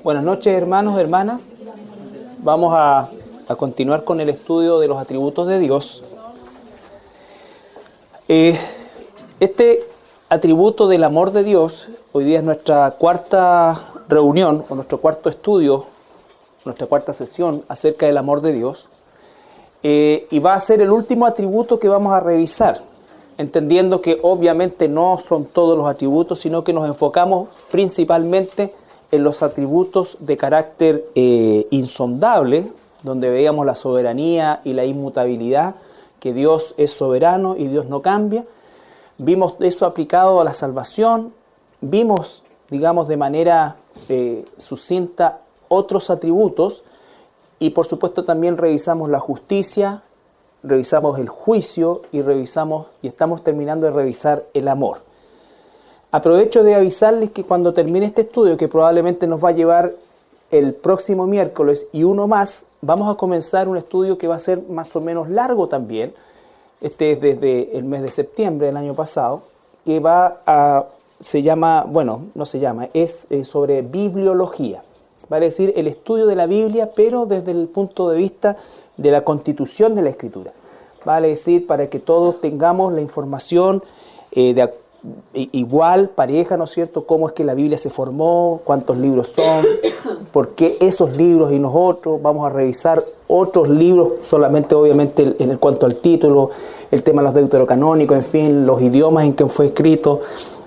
Buenas noches, hermanos, hermanas. Vamos a continuar con el estudio de los atributos de Dios. Este atributo del amor de Dios, hoy día es nuestra cuarta reunión, o nuestro cuarto estudio, nuestra cuarta sesión acerca del amor de Dios. Y va a ser el último atributo que vamos a revisar, entendiendo que obviamente no son todos los atributos, sino que nos enfocamos principalmente en los atributos de carácter insondable, donde veíamos la soberanía y la inmutabilidad, que Dios es soberano y Dios no cambia. Vimos eso aplicado a la salvación, vimos, digamos, de manera sucinta otros atributos, y por supuesto también revisamos la justicia, revisamos el juicio y estamos terminando de revisar el amor. Aprovecho de avisarles que cuando termine este estudio, que probablemente nos va a llevar el próximo miércoles y uno más, vamos a comenzar un estudio que va a ser más o menos largo también. Este es desde el mes de septiembre del año pasado, que es sobre bibliología. Vale decir, el estudio de la Biblia, pero desde el punto de vista de la constitución de la Escritura. Vale decir, para que todos tengamos la información igual, pareja, ¿no es cierto? Cómo es que la Biblia se formó, cuántos libros son, por qué esos libros y nosotros. Vamos a revisar otros libros, solamente obviamente en cuanto al título, el tema de los deuterocanónicos, en fin, los idiomas en que fue escrito,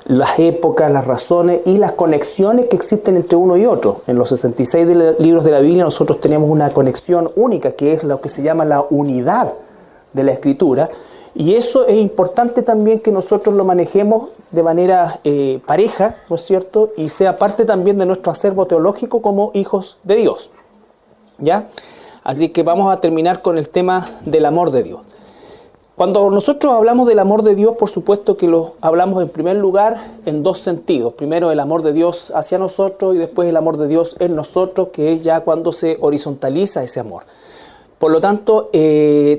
las épocas, las razones y las conexiones que existen entre uno y otro. En los 66 libros de la Biblia nosotros tenemos una conexión única, que es lo que se llama la unidad de la Escritura, y eso es importante también que nosotros lo manejemos de manera pareja, ¿no es cierto?, y sea parte también de nuestro acervo teológico como hijos de Dios, ¿ya? Así que vamos a terminar con el tema del amor de Dios. Cuando nosotros hablamos del amor de Dios, por supuesto que lo hablamos en primer lugar en dos sentidos. Primero, el amor de Dios hacia nosotros, y después el amor de Dios en nosotros, que es ya cuando se horizontaliza ese amor. Por lo tanto,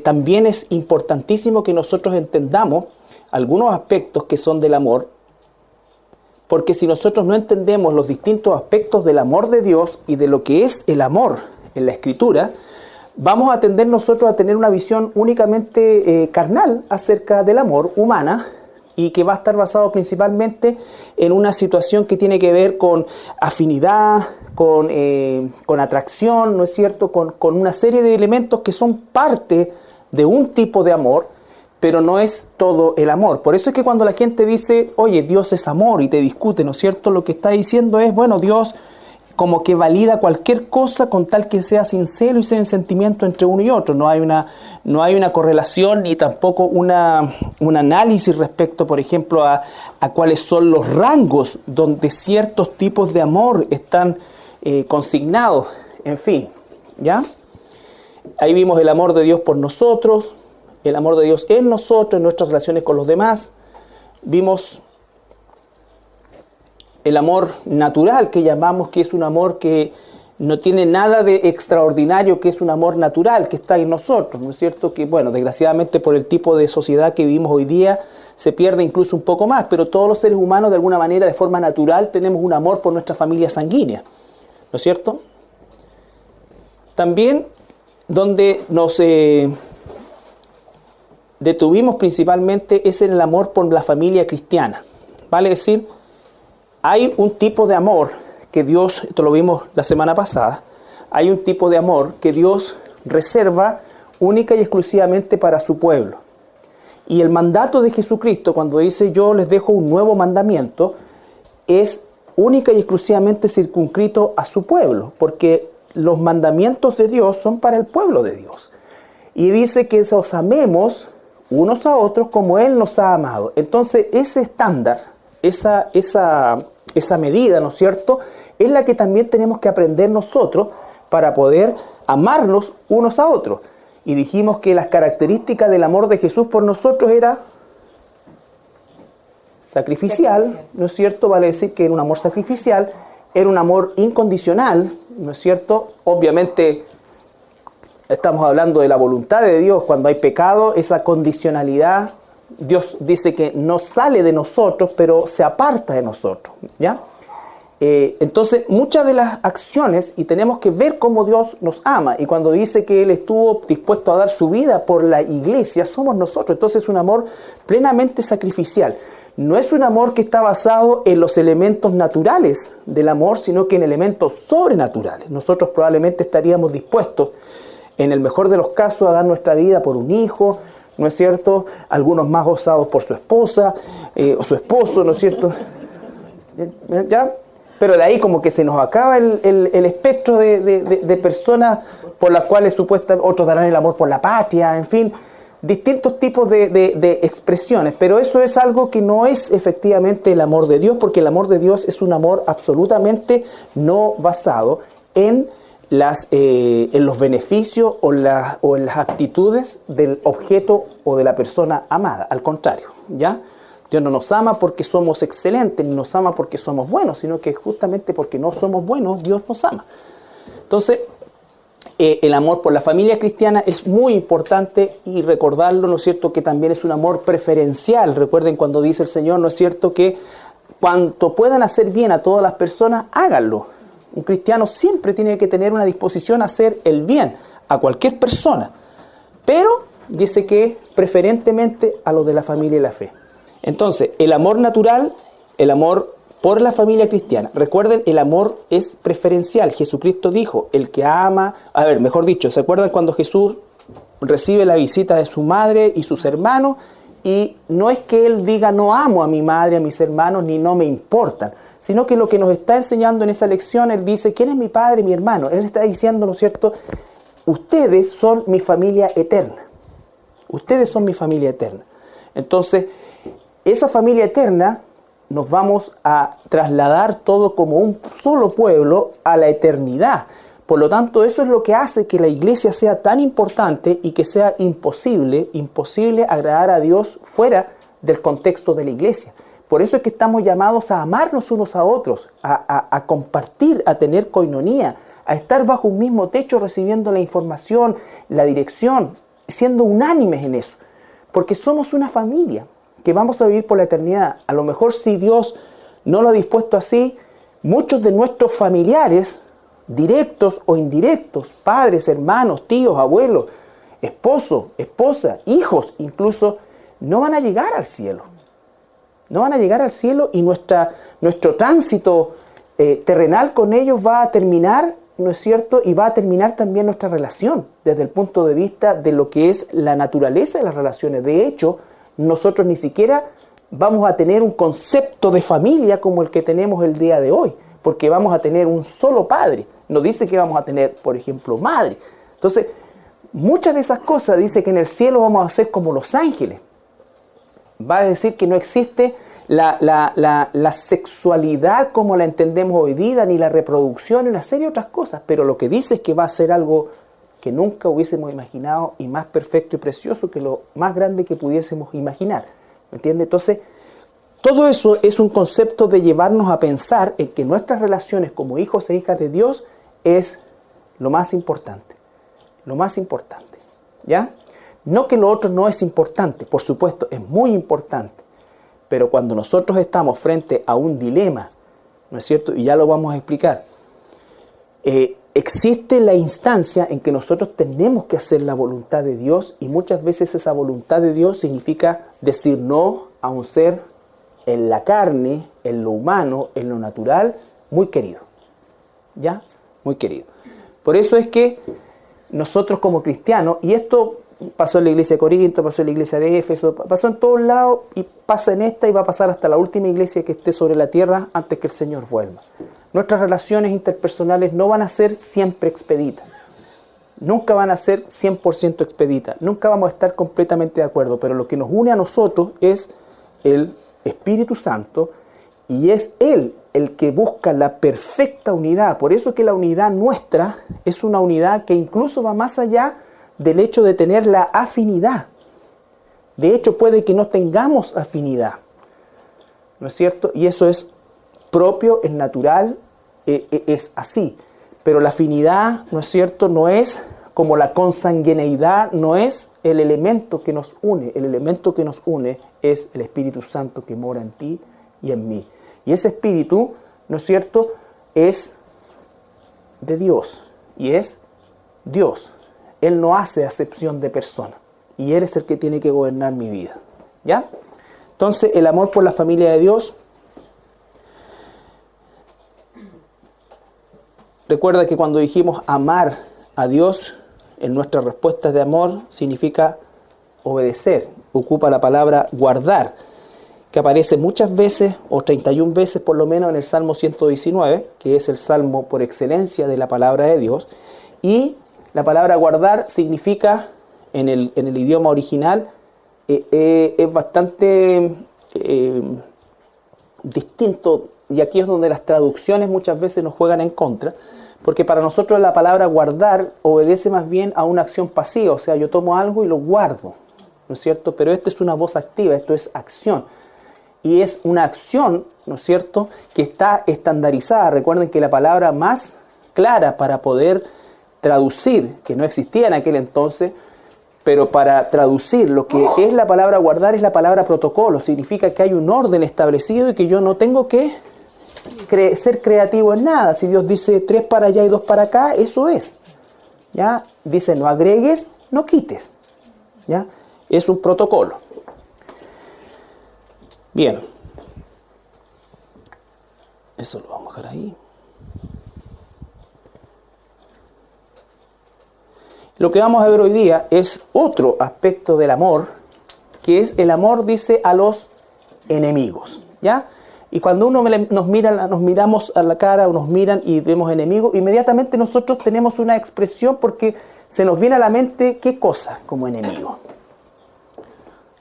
también es importantísimo que nosotros entendamos algunos aspectos que son del amor, porque si nosotros no entendemos los distintos aspectos del amor de Dios y de lo que es el amor en la Escritura, vamos a tender nosotros a tener una visión únicamente carnal acerca del amor, humana, y que va a estar basado principalmente en una situación que tiene que ver con afinidad, con atracción, ¿no es cierto?, con una serie de elementos que son parte de un tipo de amor, pero no es todo el amor. Por eso es que cuando la gente dice, oye, Dios es amor, y te discute, ¿no es cierto?, lo que está diciendo es, bueno, Dios como que valida cualquier cosa con tal que sea sincero y sea sentimiento entre uno y otro. No hay una correlación ni tampoco un análisis respecto, por ejemplo, a cuáles son los rangos donde ciertos tipos de amor están consignados. En fin, ¿ya? Ahí vimos el amor de Dios por nosotros, el amor de Dios en nosotros, en nuestras relaciones con los demás. Vimos el amor natural, que llamamos, que es un amor que no tiene nada de extraordinario, que es un amor natural que está en nosotros, ¿no es cierto? Que, bueno, desgraciadamente por el tipo de sociedad que vivimos hoy día se pierde incluso un poco más, pero todos los seres humanos de alguna manera, de forma natural, tenemos un amor por nuestra familia sanguínea, ¿no es cierto? También donde nos detuvimos principalmente es en el amor por la familia cristiana, vale decir, hay un tipo de amor que Dios, esto lo vimos la semana pasada, hay un tipo de amor que Dios reserva única y exclusivamente para su pueblo. Y el mandato de Jesucristo, cuando dice yo les dejo un nuevo mandamiento, es única y exclusivamente circunscrito a su pueblo, porque los mandamientos de Dios son para el pueblo de Dios. Y dice que os amemos unos a otros como Él nos ha amado. Entonces ese estándar, esa medida, ¿no es cierto?, es la que también tenemos que aprender nosotros para poder amarnos unos a otros. Y dijimos que las características del amor de Jesús por nosotros era sacrificial, ¿no es cierto? Vale decir que era un amor sacrificial, era un amor incondicional, ¿no es cierto? Obviamente estamos hablando de la voluntad de Dios. Cuando hay pecado, esa condicionalidad, Dios dice que no sale de nosotros, pero se aparta de nosotros, ¿ya? Entonces, muchas de las acciones, y tenemos que ver cómo Dios nos ama, y cuando dice que Él estuvo dispuesto a dar su vida por la iglesia, somos nosotros. Entonces es un amor plenamente sacrificial. No es un amor que está basado en los elementos naturales del amor, sino que en elementos sobrenaturales. Nosotros probablemente estaríamos dispuestos, en el mejor de los casos, a dar nuestra vida por un hijo, ¿no es cierto? Algunos más osados por su esposa o su esposo, ¿no es cierto? ¿Ya? Pero de ahí como que se nos acaba el espectro de personas por las cuales supuestamente otros darán el amor por la patria, en fin, distintos tipos de expresiones. Pero eso es algo que no es efectivamente el amor de Dios, porque el amor de Dios es un amor absolutamente no basado en los beneficios o en las actitudes del objeto o de la persona amada. Al contrario, ¿ya? Dios no nos ama porque somos excelentes, ni nos ama porque somos buenos, sino que justamente porque no somos buenos, Dios nos ama. Entonces, el amor por la familia cristiana es muy importante, y recordarlo, ¿no es cierto?, que también es un amor preferencial. Recuerden cuando dice el Señor, ¿no es cierto?, que cuanto puedan hacer bien a todas las personas, háganlo. Un cristiano siempre tiene que tener una disposición a hacer el bien a cualquier persona, pero dice que preferentemente a los de la familia y la fe. Entonces, el amor natural, el amor por la familia cristiana. Recuerden, el amor es preferencial. Jesucristo dijo, el que ama... mejor dicho, ¿se acuerdan cuando Jesús recibe la visita de su madre y sus hermanos? Y no es que Él diga, no amo a mi madre, a mis hermanos, ni no me importan, sino que lo que nos está enseñando en esa lección, Él dice, ¿quién es mi padre y mi hermano? Él está diciendo, ¿no es cierto?, ustedes son mi familia eterna. Ustedes son mi familia eterna. Entonces, esa familia eterna nos vamos a trasladar todo como un solo pueblo a la eternidad. Por lo tanto, eso es lo que hace que la iglesia sea tan importante y que sea imposible agradar a Dios fuera del contexto de la iglesia. Por eso es que estamos llamados a amarnos unos a otros, a compartir, a tener coinonía, a estar bajo un mismo techo recibiendo la información, la dirección, siendo unánimes en eso. Porque somos una familia que vamos a vivir por la eternidad. A lo mejor si Dios no lo ha dispuesto así, muchos de nuestros familiares, directos o indirectos, padres, hermanos, tíos, abuelos, esposo, esposa, hijos incluso, no van a llegar al cielo. No van a llegar al cielo, y nuestro tránsito terrenal con ellos va a terminar, ¿no es cierto? Y va a terminar también nuestra relación desde el punto de vista de lo que es la naturaleza de las relaciones. De hecho, nosotros ni siquiera vamos a tener un concepto de familia como el que tenemos el día de hoy, porque vamos a tener un solo padre. No dice que vamos a tener, por ejemplo, madre. Entonces, muchas de esas cosas dice que en el cielo vamos a ser como los ángeles. Va a decir que no existe la sexualidad como la entendemos hoy día, ni la reproducción, ni una serie de otras cosas, pero lo que dice es que va a ser algo que nunca hubiésemos imaginado, y más perfecto y precioso que lo más grande que pudiésemos imaginar. ¿Me entiende? Entonces, todo eso es un concepto de llevarnos a pensar en que nuestras relaciones como hijos e hijas de Dios es lo más importante. Lo más importante. ¿Ya? No que lo otro no es importante, por supuesto, es muy importante. Pero cuando nosotros estamos frente a un dilema, ¿no es cierto? Y ya lo vamos a explicar. Existe la instancia en que nosotros tenemos que hacer la voluntad de Dios, y muchas veces esa voluntad de Dios significa decir no a un ser en la carne, en lo humano, en lo natural, muy querido. ¿Ya? Muy querido. Por eso es que nosotros como cristianos, y esto pasó en la iglesia de Corinto, pasó en la iglesia de Éfeso, pasó en todos lados, y pasa en esta, y va a pasar hasta la última iglesia que esté sobre la tierra antes que el Señor vuelva. Nuestras relaciones interpersonales no van a ser siempre expeditas. Nunca van a ser 100% expeditas. Nunca vamos a estar completamente de acuerdo. Pero lo que nos une a nosotros es el Espíritu Santo, y es Él el que busca la perfecta unidad. Por eso es que la unidad nuestra es una unidad que incluso va más allá del hecho de tener la afinidad. De hecho, puede que no tengamos afinidad. ¿No es cierto? Y eso es propio, es natural, es así. Pero la afinidad, ¿no es cierto?, no es como la consanguineidad, no es el elemento que nos une. El elemento que nos une es el Espíritu Santo que mora en ti y en mí. Y ese Espíritu ¿no es cierto?, es de Dios y es Dios. Él no hace acepción de persona y Él es el que tiene que gobernar mi vida, ¿ya? Entonces, el amor por la familia de Dios. Recuerda que cuando dijimos amar a Dios, en nuestras respuestas de amor significa obedecer. Ocupa la palabra guardar, que aparece muchas veces, o 31 veces por lo menos, en el Salmo 119, que es el salmo por excelencia de la palabra de Dios. Y la palabra guardar significa, en el idioma original, es bastante distinto, y aquí es donde las traducciones muchas veces nos juegan en contra, porque para nosotros la palabra guardar obedece más bien a una acción pasiva, o sea, yo tomo algo y lo guardo, ¿no es cierto? Pero esto es una voz activa, esto es acción. Y es una acción, ¿no es cierto?, que está estandarizada. Recuerden que la palabra más clara para poder traducir, que no existía en aquel entonces, pero para traducir lo que es la palabra guardar es la palabra protocolo. Significa que hay un orden establecido y que yo no tengo que ser creativo en nada. Si Dios dice 3 para allá y 2 para acá, eso es. ¿Ya? Dice no agregues, no quites. ¿Ya? Es un protocolo. Bien. Eso lo vamos a dejar ahí. Lo que vamos a ver hoy día es otro aspecto del amor, que es el amor, dice, a los enemigos. ¿Ya? Y cuando nos miramos a la cara o nos miran y vemos enemigos, inmediatamente nosotros tenemos una expresión porque se nos viene a la mente ¿qué cosa como enemigo?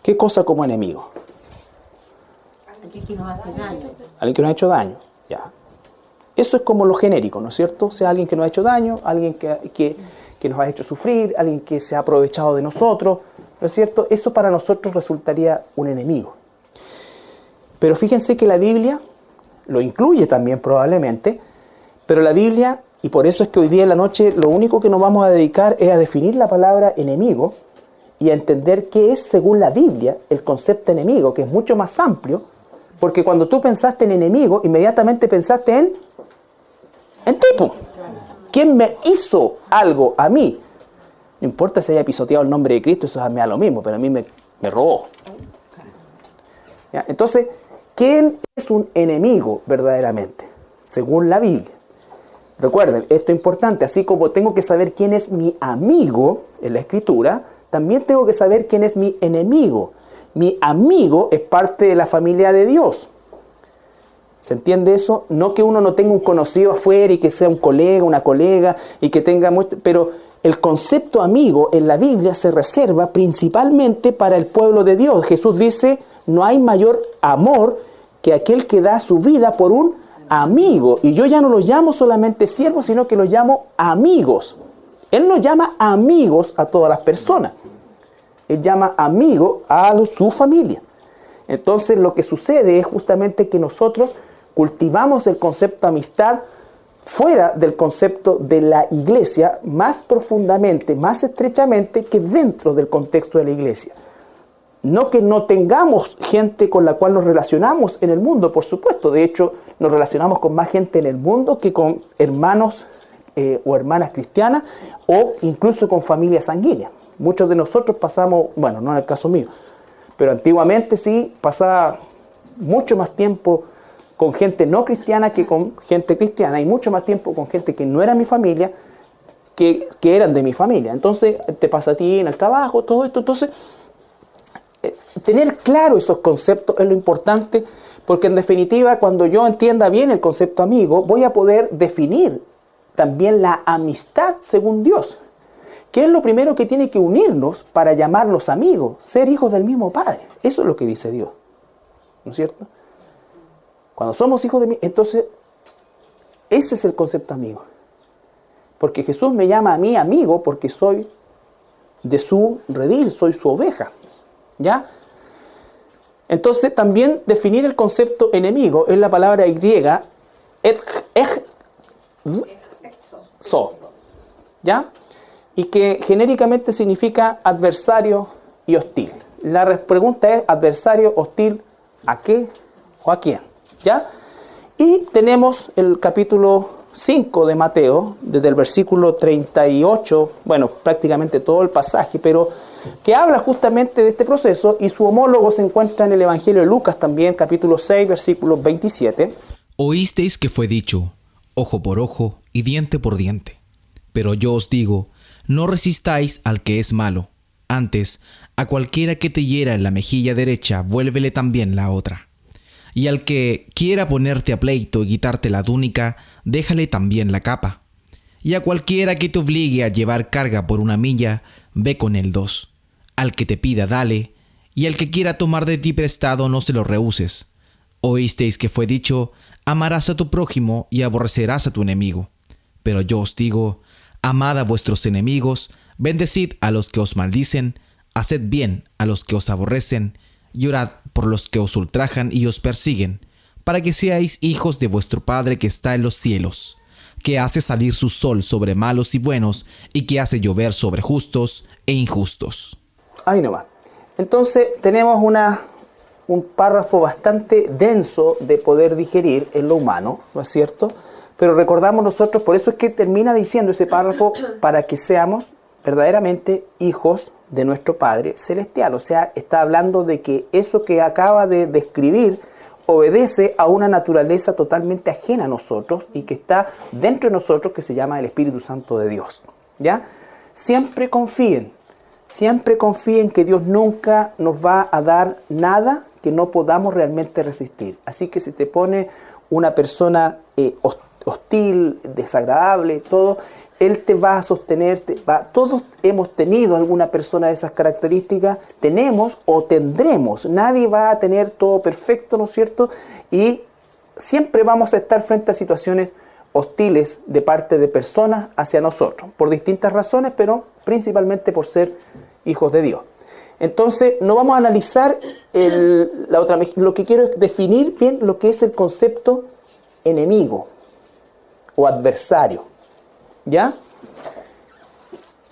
¿Qué cosa como enemigo? Alguien que nos hace daño. Alguien que nos ha hecho daño, ya. Eso es como lo genérico, ¿no es cierto? O sea, alguien que nos ha hecho daño, alguien que nos ha hecho sufrir, alguien que se ha aprovechado de nosotros, ¿no es cierto? Eso para nosotros resultaría un enemigo. Pero fíjense que la Biblia lo incluye también probablemente, pero la Biblia, y por eso es que hoy día en la noche lo único que nos vamos a dedicar es a definir la palabra enemigo y a entender qué es, según la Biblia, el concepto enemigo, que es mucho más amplio, porque cuando tú pensaste en enemigo, inmediatamente pensaste en tipo. ¿Quién me hizo algo a mí? No importa si haya pisoteado el nombre de Cristo, eso me da lo mismo, pero a mí me robó. ¿Ya? Entonces, ¿quién es un enemigo verdaderamente? Según la Biblia. Recuerden, esto es importante, así como tengo que saber quién es mi amigo en la Escritura, también tengo que saber quién es mi enemigo. Mi amigo es parte de la familia de Dios. ¿Se entiende eso? No que uno no tenga un conocido afuera y que sea un colega, una colega y que tenga mucho, pero el concepto amigo en la Biblia se reserva principalmente para el pueblo de Dios. Jesús dice, no hay mayor amor que aquel que da su vida por un amigo. Y yo ya no los llamo solamente siervos, sino que los llamo amigos. Él no llama amigos a todas las personas. Él llama amigo a su familia. Entonces lo que sucede es justamente que nosotros cultivamos el concepto de amistad fuera del concepto de la iglesia más profundamente, más estrechamente que dentro del contexto de la iglesia. No que no tengamos gente con la cual nos relacionamos en el mundo, por supuesto. De hecho, nos relacionamos con más gente en el mundo que con hermanos o hermanas cristianas o incluso con familias sanguíneas. Muchos de nosotros pasamos, bueno, no en el caso mío, pero antiguamente sí pasaba mucho más tiempo con gente no cristiana que con gente cristiana y mucho más tiempo con gente que no era mi familia que eran de mi familia. Entonces te pasa a ti en el trabajo, todo esto. Entonces tener claro esos conceptos es lo importante, porque en definitiva cuando yo entienda bien el concepto amigo voy a poder definir también la amistad según Dios. ¿Qué es lo primero que tiene que unirnos para llamarnos amigos? Ser hijos del mismo Padre. Eso es lo que dice Dios. ¿No es cierto? Cuando somos hijos de mí, entonces ese es el concepto amigo. Porque Jesús me llama a mí amigo porque soy de su redil, soy su oveja. ¿Ya? Entonces también definir el concepto enemigo es la palabra griega so. ¿Ya? Y que genéricamente significa adversario y hostil. La pregunta es, ¿adversario, hostil, a qué o a quién? ¿Ya? Y tenemos el capítulo 5 de Mateo, desde el versículo 38, bueno, prácticamente todo el pasaje, pero que habla justamente de este proceso, y su homólogo se encuentra en el Evangelio de Lucas también, capítulo 6, versículo 27. Oísteis que fue dicho, ojo por ojo y diente por diente. Pero yo os digo, no resistáis al que es malo. Antes, a cualquiera que te hiera en la mejilla derecha, vuélvele también la otra. Y al que quiera ponerte a pleito y quitarte la túnica, déjale también la capa. Y a cualquiera que te obligue a llevar carga por 1 milla, ve con él 2. Al que te pida, dale, y al que quiera tomar de ti prestado, no se lo rehuses. Oísteis que fue dicho, amarás a tu prójimo y aborrecerás a tu enemigo. Pero yo os digo, amad a vuestros enemigos, bendecid a los que os maldicen, haced bien a los que os aborrecen, y orad por los que os ultrajan y os persiguen, para que seáis hijos de vuestro Padre que está en los cielos, que hace salir su sol sobre malos y buenos, y que hace llover sobre justos e injustos. Ahí nomás. Entonces tenemos un párrafo bastante denso de poder digerir en lo humano, ¿no es cierto? Pero recordamos nosotros, por eso es que termina diciendo ese párrafo, para que seamos verdaderamente hijos de nuestro Padre Celestial. O sea, está hablando de que eso que acaba de describir obedece a una naturaleza totalmente ajena a nosotros y que está dentro de nosotros, que se llama el Espíritu Santo de Dios. ¿Ya? Siempre confíen que Dios nunca nos va a dar nada que no podamos realmente resistir. Así que si te pone una persona hostil, desagradable, todo, Él te va a sostener. Todos hemos tenido alguna persona de esas características, tenemos o tendremos. Nadie va a tener todo perfecto, ¿no es cierto? Y siempre vamos a estar frente a situaciones hostiles de parte de personas hacia nosotros, por distintas razones, pero principalmente por ser hijos de Dios. Entonces, no vamos a analizar lo que quiero es definir bien lo que es el concepto enemigo o adversario. ¿Ya?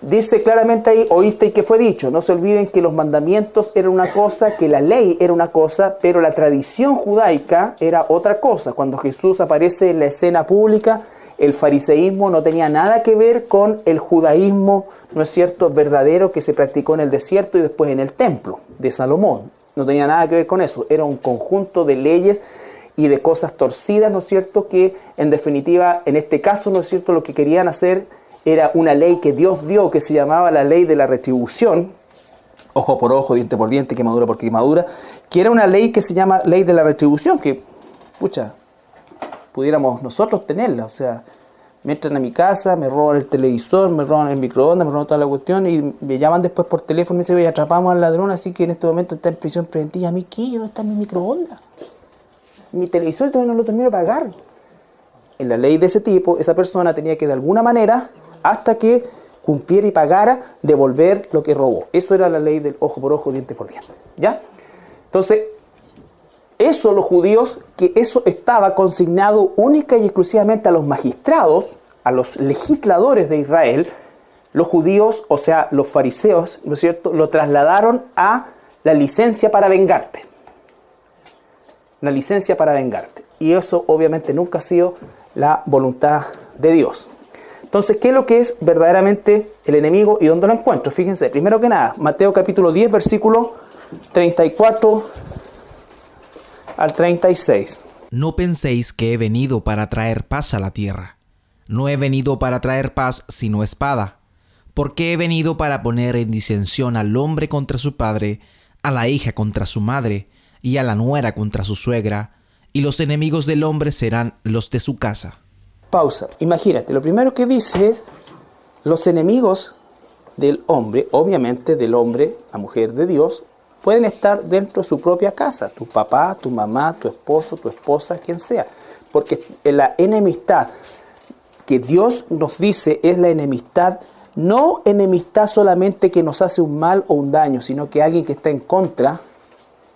Dice claramente ahí, oísteis que fue dicho. No se olviden que los mandamientos eran una cosa, que la ley era una cosa, pero la tradición judaica era otra cosa. Cuando Jesús aparece en la escena pública, el fariseísmo no tenía nada que ver con el judaísmo, ¿no es cierto?, verdadero que se practicó en el desierto y después en el templo de Salomón. No tenía nada que ver con eso. Era un conjunto de leyes y de cosas torcidas, ¿no es cierto?, que en definitiva, en este caso, ¿no es cierto?, lo que querían hacer era una ley que Dios dio, que se llamaba la ley de la retribución, ojo por ojo, diente por diente, quemadura por quemadura, que era una ley que se llama ley de la retribución, que, pudiéramos nosotros tenerla. O sea, me entran a mi casa, me roban el televisor, me roban el microondas, me roban toda la cuestión y me llaman después por teléfono y me dicen, oye, atrapamos al ladrón, así que en este momento está en prisión preventiva. ¿A mí qué? ¿Dónde está mi microondas? Mi televisor todavía no lo termino de pagar. En la ley de ese tipo, esa persona tenía que de alguna manera, hasta que cumpliera y pagara, devolver lo que robó. Eso era la ley del ojo por ojo, diente por diente. ¿Ya? Entonces, eso los judíos, que eso estaba consignado única y exclusivamente a los magistrados, a los legisladores de Israel. Los judíos, o sea, los fariseos, ¿no es cierto?, lo trasladaron a la licencia para vengarte. La licencia para vengarte. Y eso obviamente nunca ha sido la voluntad de Dios. Entonces, ¿qué es lo que es verdaderamente el enemigo y dónde lo encuentro? Fíjense, primero que nada, Mateo capítulo 10, versículo 34 al 36. No penséis que he venido para traer paz a la tierra. No he venido para traer paz sino espada, porque he venido para poner en disensión al hombre contra su padre, a la hija contra su madre, y a la nuera contra su suegra, y los enemigos del hombre serán los de su casa. Pausa. Imagínate, lo primero que dice es, los enemigos del hombre, obviamente del hombre, la mujer de Dios, pueden estar dentro de su propia casa, tu papá, tu mamá, tu esposo, tu esposa, quien sea. Porque la enemistad que Dios nos dice es la enemistad, no enemistad solamente que nos hace un mal o un daño, sino que alguien que está en contra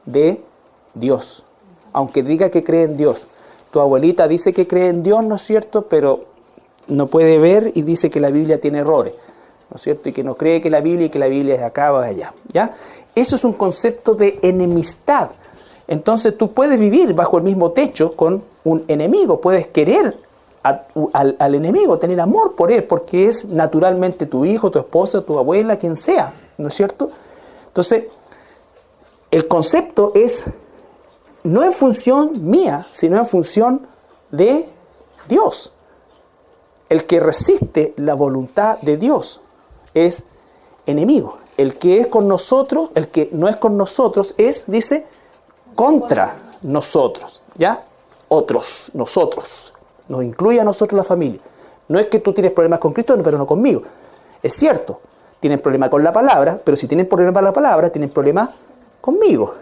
de Dios, aunque diga que cree en Dios. Tu abuelita dice que cree en Dios, ¿no es cierto?, pero no puede ver y dice que la Biblia tiene errores, ¿no es cierto?, y que no cree que la Biblia y que la Biblia es de acá o de allá, ¿ya? Eso es un concepto de enemistad. Entonces tú puedes vivir bajo el mismo techo con un enemigo, puedes querer al enemigo, tener amor por él, porque es naturalmente tu hijo, tu esposa, tu abuela, quien sea, ¿no es cierto? Entonces, el concepto es no en función mía, sino en función de Dios. El que resiste la voluntad de Dios es enemigo. El que es con nosotros, el que no es con nosotros es, dice, contra nosotros, ¿ya? Otros, nosotros. Nos incluye a nosotros la familia. No es que tú tienes problemas con Cristo, pero no conmigo. Es cierto, tienen problemas con la palabra, pero si tienen problemas con la palabra, tienen problemas conmigo.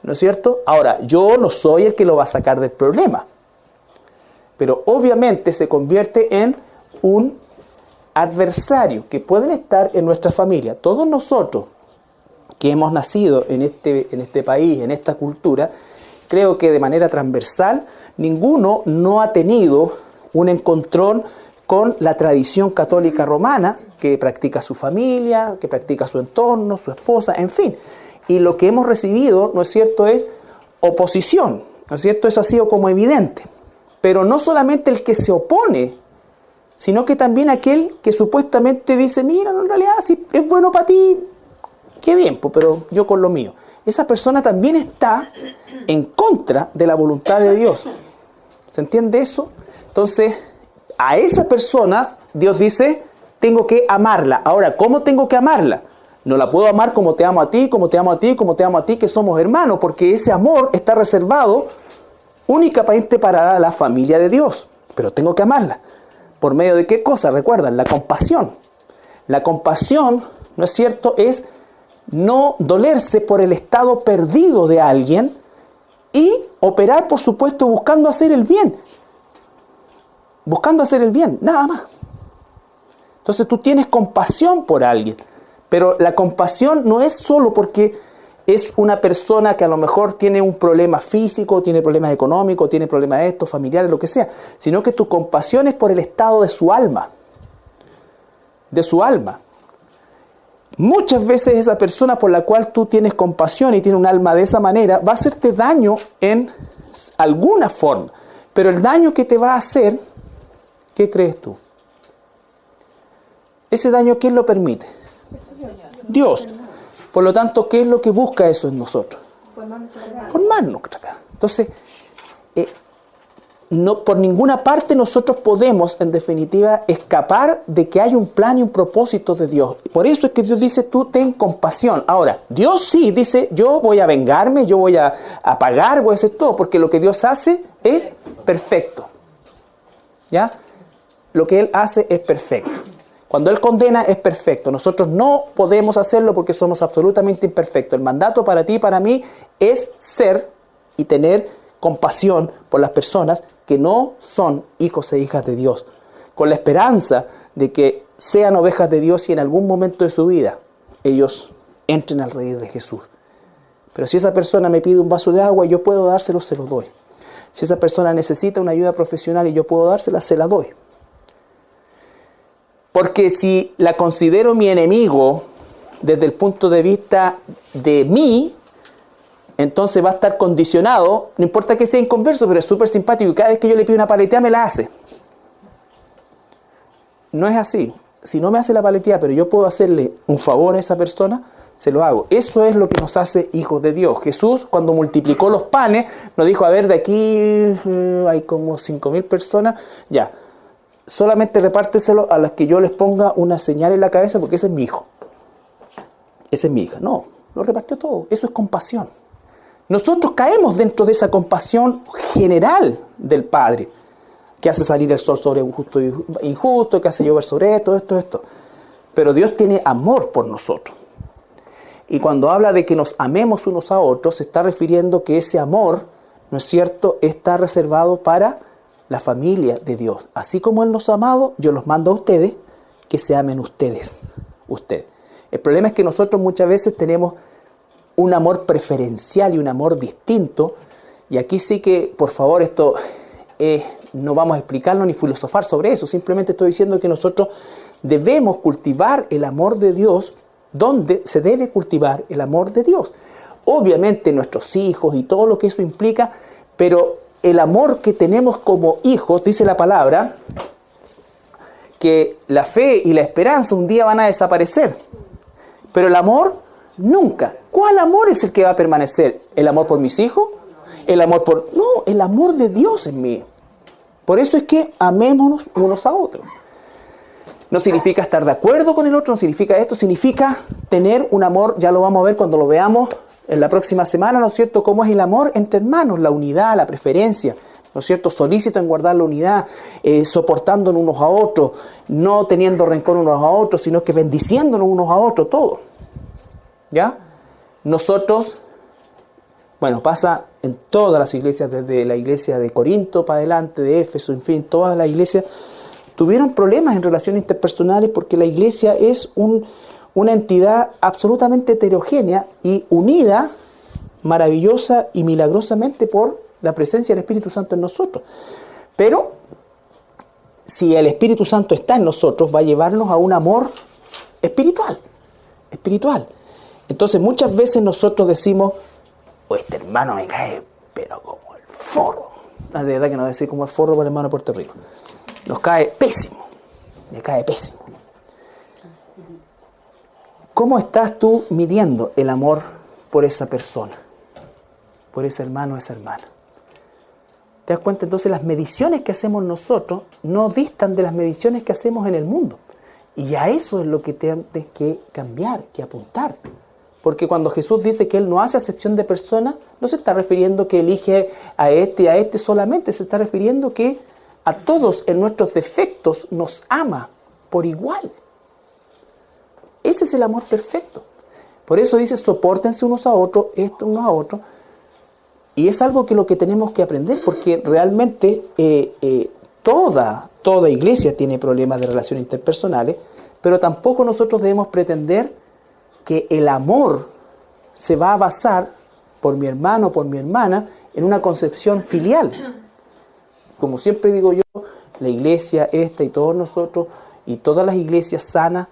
¿No es cierto? Ahora, yo no soy el que lo va a sacar del problema. Pero obviamente se convierte en un adversario que pueden estar en nuestra familia. Todos nosotros que hemos nacido en este país, en esta cultura, creo que de manera transversal, ninguno no ha tenido un encontrón con la tradición católica romana que practica su familia, que practica su entorno, su esposa, en fin. Y lo que hemos recibido, ¿no es cierto?, es oposición, ¿no es cierto? Eso ha sido como evidente. Pero no solamente el que se opone, sino que también aquel que supuestamente dice, mira, no, en realidad si es bueno para ti, qué bien, pues, pero yo con lo mío. Esa persona también está en contra de la voluntad de Dios. ¿Se entiende eso? Entonces, a esa persona Dios dice, tengo que amarla. Ahora, ¿cómo tengo que amarla? No la puedo amar como te amo a ti, como te amo a ti, como te amo a ti, que somos hermanos, porque ese amor está reservado únicamente para la familia de Dios. Pero tengo que amarla. ¿Por medio de qué cosa? Recuerdan, la compasión. La compasión, ¿no es cierto?, es no dolerse por el estado perdido de alguien y operar, por supuesto, buscando hacer el bien. Buscando hacer el bien, nada más. Entonces tú tienes compasión por alguien, pero la compasión no es solo porque es una persona que a lo mejor tiene un problema físico, tiene problemas económicos, tiene problemas de esto, familiares, lo que sea, sino que tu compasión es por el estado de su alma. De su alma. Muchas veces esa persona por la cual tú tienes compasión y tiene un alma de esa manera, va a hacerte daño en alguna forma. Pero el daño que te va a hacer, ¿qué crees tú? Ese daño, ¿quién lo permite? Dios. Por lo tanto, ¿qué es lo que busca eso en nosotros? Formarnos. Entonces, no, por ninguna parte nosotros podemos, en definitiva, escapar de que hay un plan y un propósito de Dios. Por eso es que Dios dice, tú ten compasión. Ahora, Dios sí dice, yo voy a vengarme, yo voy a pagar, voy a hacer todo, porque lo que Dios hace es perfecto. ¿Ya? Lo que Él hace es perfecto. Cuando Él condena es perfecto. Nosotros no podemos hacerlo porque somos absolutamente imperfectos. El mandato para ti y para mí es ser y tener compasión por las personas que no son hijos e hijas de Dios, con la esperanza de que sean ovejas de Dios y en algún momento de su vida ellos entren al redil de Jesús. Pero si esa persona me pide un vaso de agua y yo puedo dárselo, se lo doy. Si esa persona necesita una ayuda profesional y yo puedo dársela, se la doy. Porque si la considero mi enemigo desde el punto de vista de mí, entonces va a estar condicionado, no importa que sea inconverso, pero es súper simpático y cada vez que yo le pido una paleteada me la hace. No es así. Si no me hace la paleteada, pero yo puedo hacerle un favor a esa persona, se lo hago. Eso es lo que nos hace hijos de Dios. Jesús, cuando multiplicó los panes, nos dijo, a ver, de aquí hay como 5.000 personas, ya. Solamente repárteselo a las que yo les ponga una señal en la cabeza porque ese es mi hijo. Esa es mi hija. No, lo repartió todo. Eso es compasión. Nosotros caemos dentro de esa compasión general del Padre, que hace salir el sol sobre un justo e injusto, que hace llover sobre esto. Pero Dios tiene amor por nosotros. Y cuando habla de que nos amemos unos a otros, se está refiriendo que ese amor, ¿no es cierto?, está reservado para la familia de Dios. Así como Él nos ha amado, yo los mando a ustedes que se amen ustedes. El problema es que nosotros muchas veces tenemos un amor preferencial y un amor distinto. Y aquí sí que, por favor, esto no vamos a explicarlo ni filosofar sobre eso. Simplemente estoy diciendo que nosotros debemos cultivar el amor de Dios donde se debe cultivar el amor de Dios. obviamente nuestros hijos y todo lo que eso implica, pero el amor que tenemos como hijos, dice la palabra, que la fe y la esperanza un día van a desaparecer, pero el amor nunca. ¿Cuál amor es el que va a permanecer? ¿El amor por mis hijos? ¿El amor por...? No, el amor de Dios en mí. Por eso es que amémonos unos a otros. No significa estar de acuerdo con el otro, no significa esto, significa tener un amor, ya lo vamos a ver cuando lo veamos en la próxima semana, ¿no es cierto?, cómo es el amor entre hermanos, la unidad, la preferencia, ¿no es cierto?, solícito en guardar la unidad, soportándonos unos a otros, no teniendo rencor unos a otros, sino que bendiciéndonos unos a otros, todo. ¿Ya? Nosotros, bueno, pasa en todas las iglesias, desde la iglesia de Corinto para adelante, de Éfeso, en fin, todas las iglesias tuvieron problemas en relaciones interpersonales porque la iglesia es una entidad absolutamente heterogénea y unida, maravillosa y milagrosamente por la presencia del Espíritu Santo en nosotros. Pero si el Espíritu Santo está en nosotros, va a llevarnos a un amor espiritual. Entonces muchas veces nosotros decimos, este hermano me cae, pero como el forro. De verdad que no decir como el forro por el hermano de Puerto Rico. Nos cae pésimo. Me cae pésimo. ¿Cómo estás tú midiendo el amor por esa persona? Por ese hermano o esa hermana. ¿Te das cuenta? Entonces las mediciones que hacemos nosotros no distan de las mediciones que hacemos en el mundo. Y a eso es lo que tienes que cambiar, que apuntar. Porque cuando Jesús dice que Él no hace acepción de personas, no se está refiriendo que elige a este y a este solamente, se está refiriendo que a todos en nuestros defectos nos ama por igual. Ese es el amor perfecto. Por eso dice, sopórtense unos a otros, unos a otros. Y es algo que lo que tenemos que aprender, porque realmente toda iglesia tiene problemas de relaciones interpersonales, pero tampoco nosotros debemos pretender que el amor se va a basar por mi hermano o por mi hermana en una concepción filial. Como siempre digo yo, la iglesia esta y todos nosotros y todas las iglesias sanas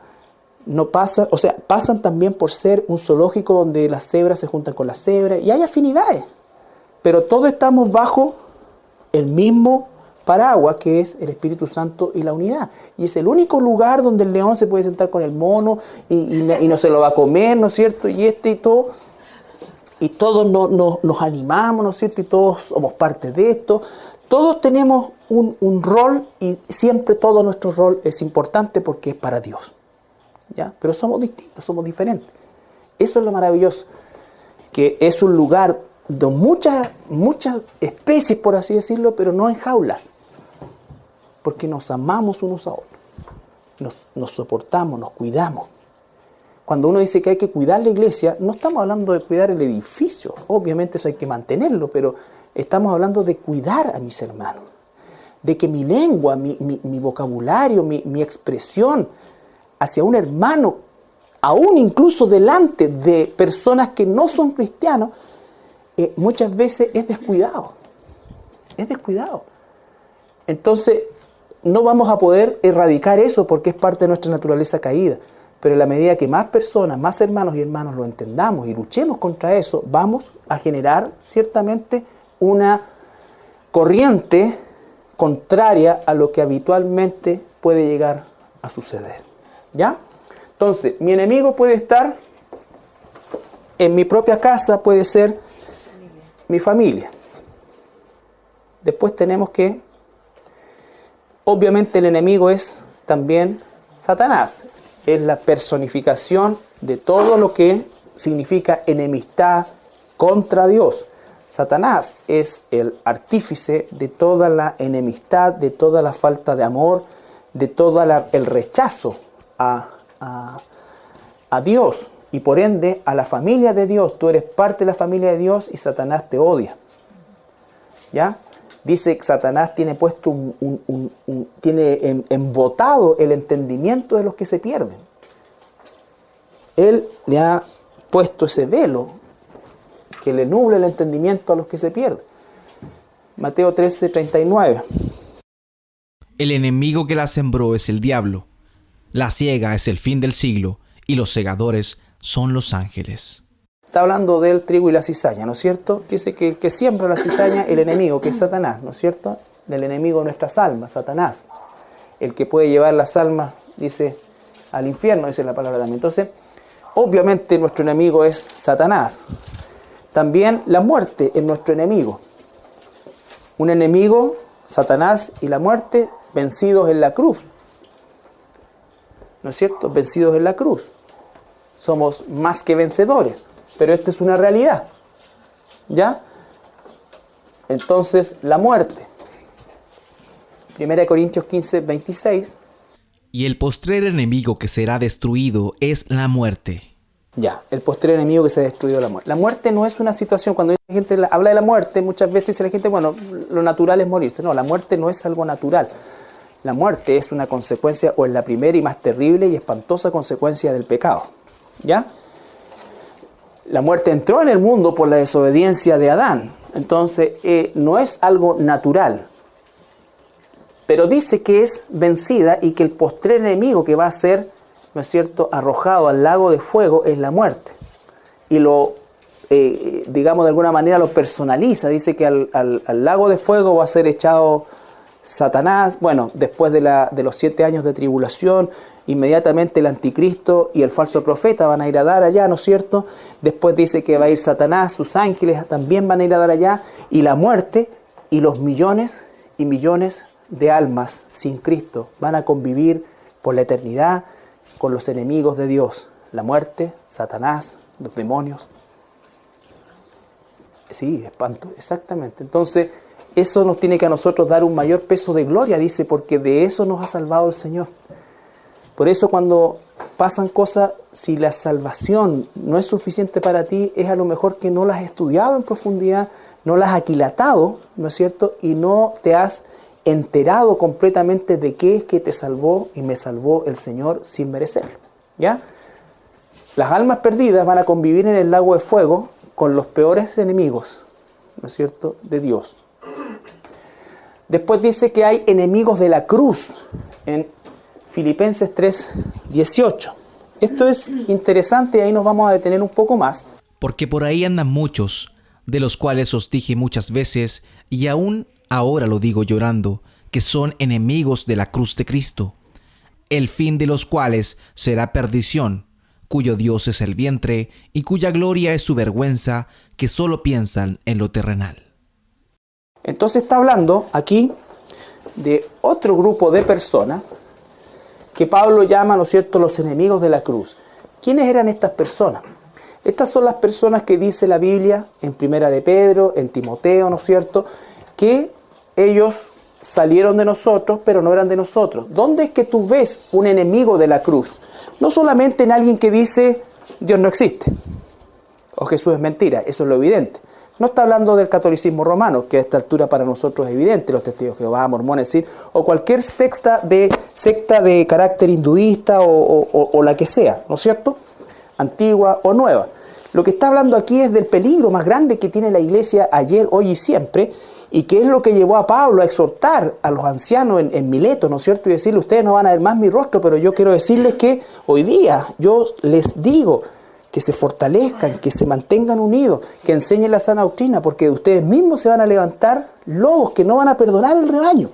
no pasan, o sea, pasan también por ser un zoológico donde las cebras se juntan con las cebras y hay afinidades, pero todos estamos bajo el mismo paraguas que es el Espíritu Santo y la unidad. Y es el único lugar donde el león se puede sentar con el mono y no se lo va a comer, ¿no es cierto? Y todo. Y todos nos animamos, ¿no es cierto? Y todos somos parte de esto. Todos tenemos un rol y siempre todo nuestro rol es importante porque es para Dios. ¿Ya? Pero somos distintos, somos diferentes. Eso es lo maravilloso. Que es un lugar de muchas especies, por así decirlo, pero no en jaulas. Porque nos amamos unos a otros. Nos soportamos, nos cuidamos. Cuando uno dice que hay que cuidar la iglesia, no estamos hablando de cuidar el edificio. Obviamente eso hay que mantenerlo, pero estamos hablando de cuidar a mis hermanos. De que mi lengua, mi vocabulario, mi expresión hacia un hermano, aún incluso delante de personas que no son cristianos, muchas veces es descuidado. Es descuidado. Entonces, no vamos a poder erradicar eso porque es parte de nuestra naturaleza caída. Pero en la medida que más personas, más hermanos y hermanas lo entendamos y luchemos contra eso, vamos a generar ciertamente una corriente contraria a lo que habitualmente puede llegar a suceder. ¿Ya? Entonces, mi enemigo puede estar en mi propia casa, puede ser mi familia. Después tenemos que, obviamente el enemigo es también Satanás. Es la personificación de todo lo que significa enemistad contra Dios. Satanás es el artífice de toda la enemistad, de toda la falta de amor, de todo el rechazo a Dios y por ende a la familia de Dios. Tú eres parte de la familia de Dios y Satanás te odia. ¿Ya? Dice que Satanás tiene puesto tiene embotado el entendimiento de los que se pierden. Él le ha puesto ese velo que le nubla el entendimiento a los que se pierden. Mateo 13:39. El enemigo que la sembró es el diablo. La siega es el fin del siglo y los segadores son los ángeles. Está hablando del trigo y la cizaña, ¿no es cierto? Dice que el que siembra la cizaña, el enemigo, que es Satanás, ¿no es cierto? Del enemigo de nuestras almas, Satanás. El que puede llevar las almas, dice, al infierno, dice la palabra también. Entonces, obviamente nuestro enemigo es Satanás. También la muerte es nuestro enemigo. Un enemigo, Satanás y la muerte, vencidos en la cruz. ¿No es cierto? Vencidos en la cruz. Somos más que vencedores. Pero esta es una realidad. ¿Ya? Entonces, la muerte. 1 Corintios 15, 26. Y el postrer enemigo que será destruido es la muerte. Ya, el postrer enemigo que se ha destruido, la muerte. La muerte no es una situación, cuando la gente habla de la muerte, muchas veces dice la gente, bueno, lo natural es morirse. No, la muerte no es algo natural. La muerte es una consecuencia, o es la primera y más terrible y espantosa consecuencia del pecado. ¿Ya? La muerte entró en el mundo por la desobediencia de Adán. Entonces, no es algo natural. Pero dice que es vencida y que el postrer enemigo que va a ser, ¿no es cierto?, arrojado al lago de fuego es la muerte. Y lo, digamos de alguna manera, lo personaliza. Dice que al lago de fuego va a ser echado Satanás. Bueno, después de los 7 años de tribulación, inmediatamente el anticristo y el falso profeta van a ir a dar allá, ¿no es cierto? Después dice que va a ir Satanás, sus ángeles también van a ir a dar allá. Y la muerte y los millones y millones de almas sin Cristo van a convivir por la eternidad con los enemigos de Dios, la muerte, Satanás, los demonios. Sí, espanto, exactamente. Entonces, eso nos tiene que a nosotros dar un mayor peso de gloria, dice, porque de eso nos ha salvado el Señor. Por eso cuando pasan cosas, si la salvación no es suficiente para ti, es a lo mejor que no las has estudiado en profundidad, no las has aquilatado, ¿no es cierto? Y no te has enterado completamente de qué es que te salvó y me salvó el Señor sin merecerlo. ¿Ya? Las almas perdidas van a convivir en el lago de fuego con los peores enemigos, ¿no es cierto?, de Dios. Después dice que hay enemigos de la cruz en Filipenses 3:18. Esto es interesante y ahí nos vamos a detener un poco más. Porque por ahí andan muchos, de los cuales os dije muchas veces, y aún ahora lo digo llorando, que son enemigos de la cruz de Cristo, el fin de los cuales será perdición, cuyo Dios es el vientre y cuya gloria es su vergüenza, que solo piensan en lo terrenal. Entonces está hablando aquí de otro grupo de personas que Pablo llama, ¿no es cierto?, los enemigos de la cruz. ¿Quiénes eran estas personas? Estas son las personas que dice la Biblia en Primera de Pedro, en Timoteo, ¿no es cierto?, que ellos salieron de nosotros, pero no eran de nosotros. ¿Dónde es que tú ves un enemigo de la cruz? No solamente en alguien que dice Dios no existe o Jesús es mentira, eso es lo evidente. No está hablando del catolicismo romano, que a esta altura para nosotros es evidente, los testigos de Jehová, mormones, ¿sí?, o cualquier secta de carácter hinduista o la que sea, ¿no es cierto?, antigua o nueva. Lo que está hablando aquí es del peligro más grande que tiene la iglesia ayer, hoy y siempre, y que es lo que llevó a Pablo a exhortar a los ancianos en Mileto, ¿no es cierto?, y decirle, ustedes no van a ver más mi rostro, pero yo quiero decirles que hoy día yo les digo que se fortalezcan, que se mantengan unidos, que enseñen la sana doctrina, porque de ustedes mismos se van a levantar lobos que no van a perdonar el rebaño.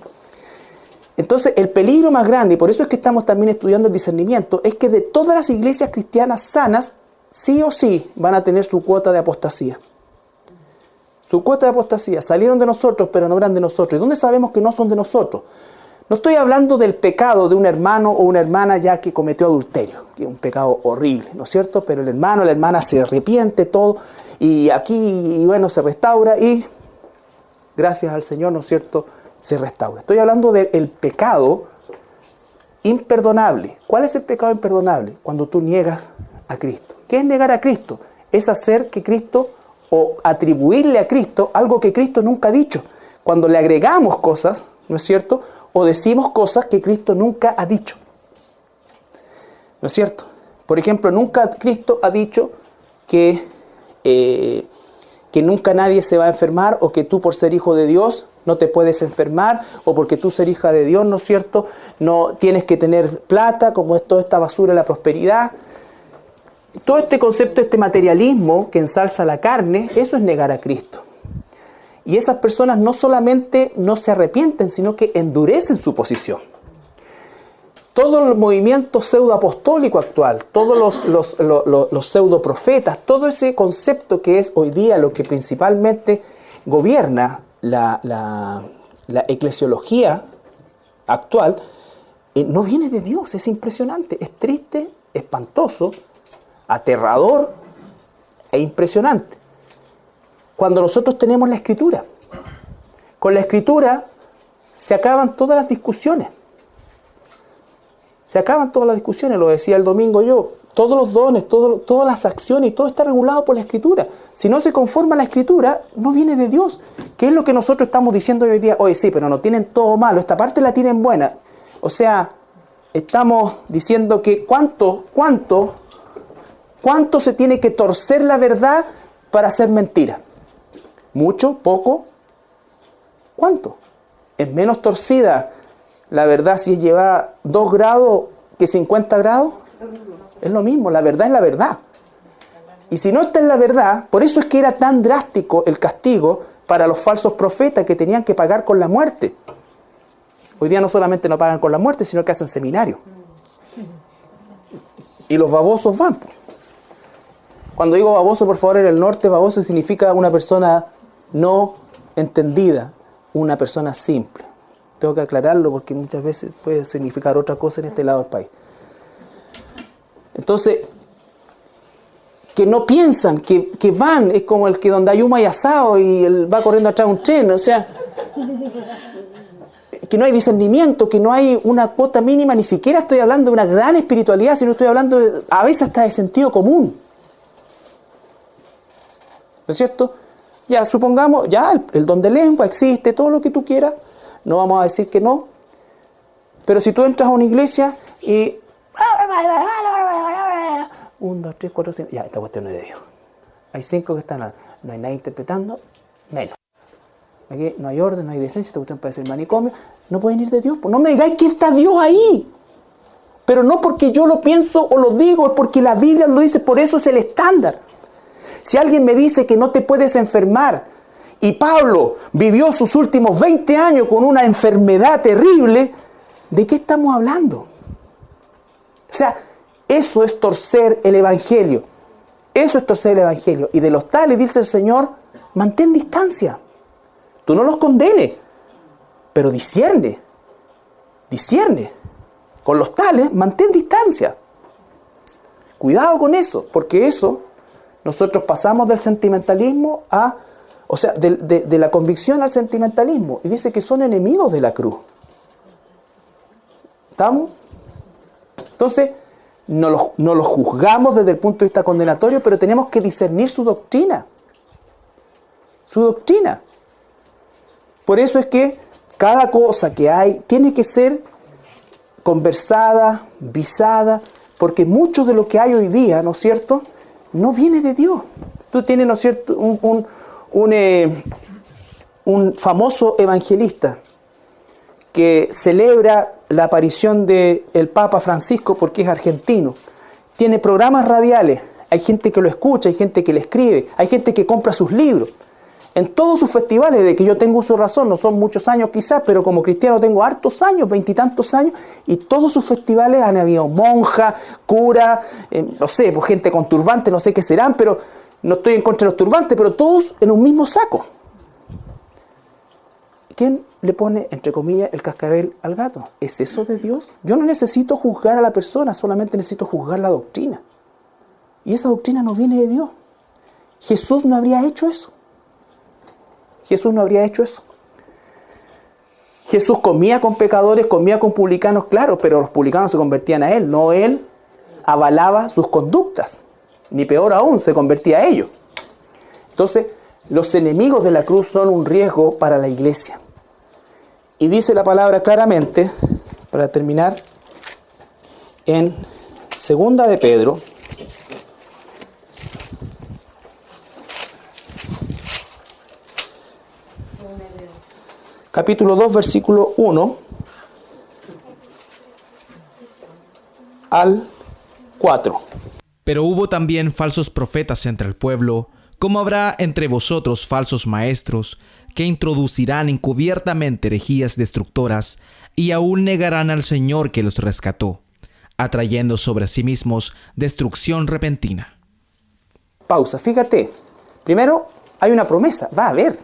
Entonces, el peligro más grande, y por eso es que estamos también estudiando el discernimiento, es que de todas las iglesias cristianas sanas, sí o sí van a tener su cuota de apostasía. Su cuota de apostasía. Salieron de nosotros, pero no eran de nosotros. ¿Y dónde sabemos que no son de nosotros? No estoy hablando del pecado de un hermano o una hermana ya que cometió adulterio, que es un pecado horrible, ¿no es cierto? Pero el hermano o la hermana se arrepiente todo y aquí, bueno, se restaura y gracias al Señor, ¿no es cierto?, se restaura. Estoy hablando del pecado imperdonable. ¿Cuál es el pecado imperdonable? Cuando tú niegas a Cristo. ¿Qué es negar a Cristo? Es hacer que Cristo o atribuirle a Cristo algo que Cristo nunca ha dicho. Cuando le agregamos cosas, ¿no es cierto?, o decimos cosas que Cristo nunca ha dicho. ¿No es cierto? Por ejemplo, nunca Cristo ha dicho que nunca nadie se va a enfermar, o que tú por ser hijo de Dios no te puedes enfermar, o porque tú ser hija de Dios, ¿no es cierto?, no tienes que tener plata, como es toda esta basura de la prosperidad. todo este concepto, este materialismo que ensalza la carne, eso es negar a Cristo. Y esas personas no solamente no se arrepienten, sino que endurecen su posición. Todo el movimiento pseudoapostólico actual, todos los pseudoprofetas, todo ese concepto que es hoy día lo que principalmente gobierna la eclesiología actual, no viene de Dios. Es impresionante, es triste, espantoso, aterrador e impresionante. Cuando nosotros tenemos la Escritura, con la Escritura se acaban todas las discusiones. Se acaban todas las discusiones, lo decía el domingo yo. Todos los dones, todas las acciones, y todo está regulado por la Escritura. Si no se conforma la Escritura, no viene de Dios. ¿Qué es lo que nosotros estamos diciendo hoy día? Oye, sí, pero no tienen todo malo, esta parte la tienen buena. O sea, estamos diciendo que cuánto se tiene que torcer la verdad para hacer mentira. ¿Mucho? ¿Poco? ¿Cuánto? ¿Es menos torcida la verdad si es llevada 2 grados que 50 grados? Es lo mismo, la verdad es la verdad. Y si no está en la verdad, por eso es que era tan drástico el castigo para los falsos profetas que tenían que pagar con la muerte. Hoy día no solamente no pagan con la muerte, sino que hacen seminario. Y los babosos van. Cuando digo baboso, por favor, en el norte, baboso significa una persona no entendida, una persona simple. Tengo que aclararlo porque muchas veces puede significar otra cosa en este lado del país. Entonces, que no piensan, que van, es como el que donde hay humo y asado y él va corriendo atrás de un tren, o sea, que no hay discernimiento, que no hay una cuota mínima, ni siquiera estoy hablando de una gran espiritualidad, sino estoy hablando a veces hasta de sentido común. ¿No es cierto? Ya, supongamos, ya el don de lengua existe, todo lo que tú quieras, no vamos a decir que no, pero si tú entras a una iglesia y 1, 2, 3, 4, 5, ya, esta cuestión no es de Dios. Hay 5 que están, no hay nadie interpretando, menos. Aquí no hay orden, no hay decencia, esta cuestión puede ser manicomio, no pueden ir de Dios. Pues no me digáis que está Dios ahí. Pero no porque yo lo pienso o lo digo, es porque la Biblia lo dice, por eso es el estándar. Si alguien me dice que no te puedes enfermar, y Pablo vivió sus últimos 20 años con una enfermedad terrible, ¿de qué estamos hablando? O sea, eso es torcer el Evangelio. Eso es torcer el Evangelio. Y de los tales, dice el Señor, mantén distancia. Tú no los condenes, pero discierne. Discierne. Con los tales, mantén distancia. Cuidado con eso, porque eso, nosotros pasamos del sentimentalismo a, o sea, de la convicción al sentimentalismo. Y dice que son enemigos de la cruz. ¿Estamos? Entonces, no los juzgamos desde el punto de vista condenatorio, pero tenemos que discernir su doctrina. Su doctrina. Por eso es que cada cosa que hay tiene que ser conversada, visada, porque mucho de lo que hay hoy día, ¿no es cierto?, no viene de Dios. Tú tienes, ¿no es cierto?, un famoso evangelista que celebra la aparición del Papa Francisco porque es argentino. Tiene programas radiales, hay gente que lo escucha, hay gente que le escribe, hay gente que compra sus libros. En todos sus festivales, de que yo tengo uso razón, no son muchos años quizás, pero como cristiano tengo hartos años, 20 y tantos años, y todos sus festivales han habido monjas, curas, no sé, pues gente con turbante, no sé qué serán, pero no estoy en contra de los turbantes, pero todos en un mismo saco. ¿Quién le pone, entre comillas, el cascabel al gato? ¿Es eso de Dios? Yo no necesito juzgar a la persona, solamente necesito juzgar la doctrina. Y esa doctrina no viene de Dios. Jesús no habría hecho eso. Jesús no habría hecho eso. Jesús comía con pecadores, comía con publicanos, claro, pero los publicanos se convertían a Él, no Él avalaba sus conductas, ni peor aún, se convertía a ellos. Entonces, los enemigos de la cruz son un riesgo para la iglesia. Y dice la palabra claramente, para terminar, en 2 de Pedro, capítulo 2, versículo 1 al 4. Pero hubo también falsos profetas entre el pueblo, como habrá entre vosotros falsos maestros, que introducirán encubiertamente herejías destructoras, y aún negarán al Señor que los rescató, atrayendo sobre sí mismos destrucción repentina. Pausa, fíjate. Primero, hay una promesa, va a haber.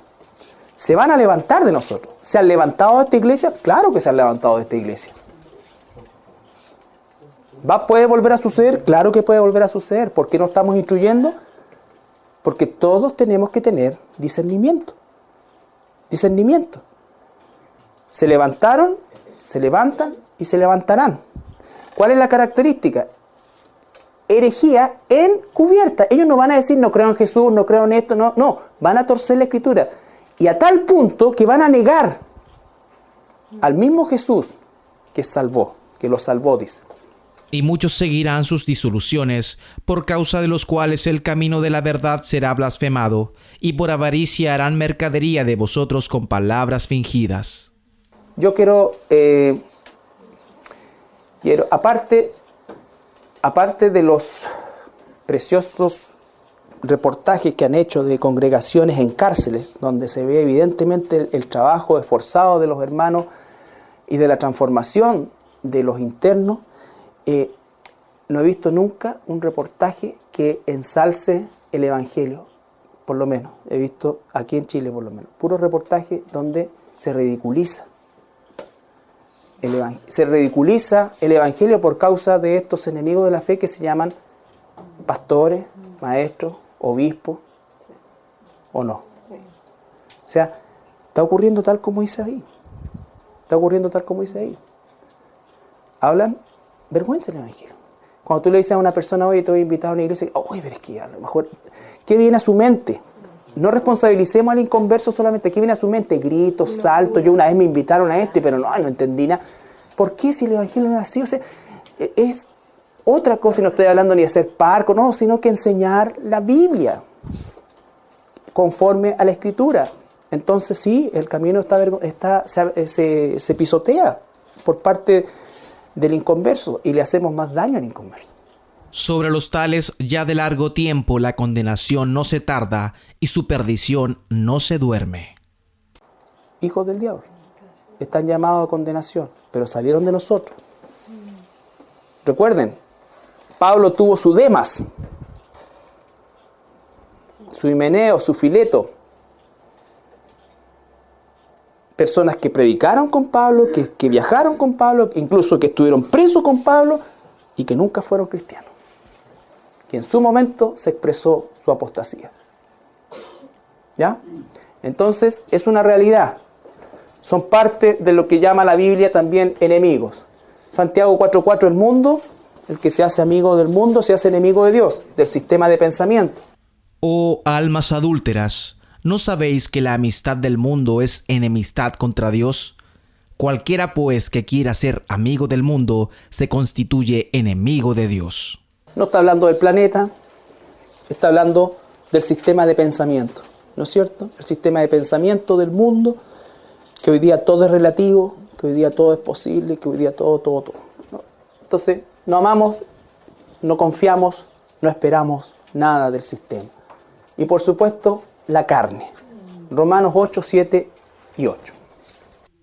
Se van a levantar de nosotros. ¿Se han levantado de esta iglesia? Claro que se han levantado de esta iglesia. ¿Puede volver a suceder? Claro que puede volver a suceder. ¿Por qué no estamos instruyendo? Porque todos tenemos que tener discernimiento. Discernimiento. Se levantaron, se levantan y se levantarán. ¿Cuál es la característica? Herejía encubierta. Ellos no van a decir no creo en Jesús, no creo en esto, no. Van a torcer la Escritura. Y a tal punto que van a negar al mismo Jesús que salvó, que lo salvó, dice. Y muchos seguirán sus disoluciones, por causa de los cuales el camino de la verdad será blasfemado, y por avaricia harán mercadería de vosotros con palabras fingidas. Yo quiero aparte de los preciosos reportajes que han hecho de congregaciones en cárceles, donde se ve evidentemente el trabajo esforzado de los hermanos y de la transformación de los internos, no he visto nunca un reportaje que ensalce el Evangelio, por lo menos. He visto aquí en Chile, por lo menos, puros reportajes donde se ridiculiza el Evangelio. Se ridiculiza el Evangelio por causa de estos enemigos de la fe que se llaman pastores, maestros, obispos, ¿o no? Sí. O sea, está ocurriendo tal como dice ahí. Está ocurriendo tal como dice ahí. Hablan vergüenza del Evangelio. Cuando tú le dices a una persona, oye, te voy a invitar a una iglesia, oye, pero es que a lo mejor, ¿qué viene a su mente? No responsabilicemos al inconverso solamente, ¿qué viene a su mente? Gritos, saltos, yo una vez me invitaron a esto, pero no entendí nada. ¿Por qué si el Evangelio no es así? O sea, es otra cosa, y no estoy hablando ni de ser parco, no, sino que enseñar la Biblia conforme a la Escritura. Entonces sí, el camino se pisotea por parte del inconverso y le hacemos más daño al inconverso. Sobre los tales ya de largo tiempo la condenación no se tarda y su perdición no se duerme. Hijos del diablo, están llamados a condenación, pero salieron de nosotros. Recuerden, Pablo tuvo su Demas, su Himeneo, su Fileto. Personas que predicaron con Pablo, que viajaron con Pablo, incluso que estuvieron presos con Pablo y que nunca fueron cristianos. Que en su momento se expresó su apostasía. ¿Ya? Entonces, es una realidad. Son parte de lo que llama la Biblia también enemigos. Santiago 4:4, el mundo, el que se hace amigo del mundo, se hace enemigo de Dios, del sistema de pensamiento. Oh almas adúlteras, ¿no sabéis que la amistad del mundo es enemistad contra Dios? Cualquiera pues que quiera ser amigo del mundo se constituye enemigo de Dios. No está hablando del planeta, está hablando del sistema de pensamiento, ¿no es cierto? El sistema de pensamiento del mundo, que hoy día todo es relativo, que hoy día todo es posible, que hoy día todo. ¿No? Entonces, no amamos, no confiamos, no esperamos nada del sistema. Y por supuesto, la carne. Romanos 8, 7 y 8.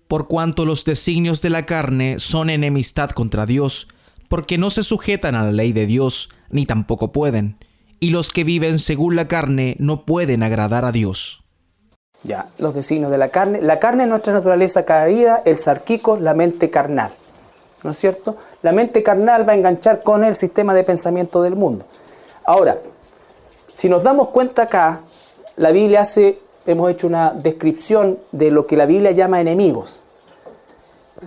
Por cuanto los designios de la carne son enemistad contra Dios, porque no se sujetan a la ley de Dios, ni tampoco pueden, y los que viven según la carne no pueden agradar a Dios. Ya, los designios de la carne. La carne es nuestra naturaleza caída, el sarquicos, la mente carnal. ¿No es cierto? La mente carnal va a enganchar con el sistema de pensamiento del mundo. Ahora, si nos damos cuenta acá, la Biblia hemos hecho una descripción de lo que la Biblia llama enemigos.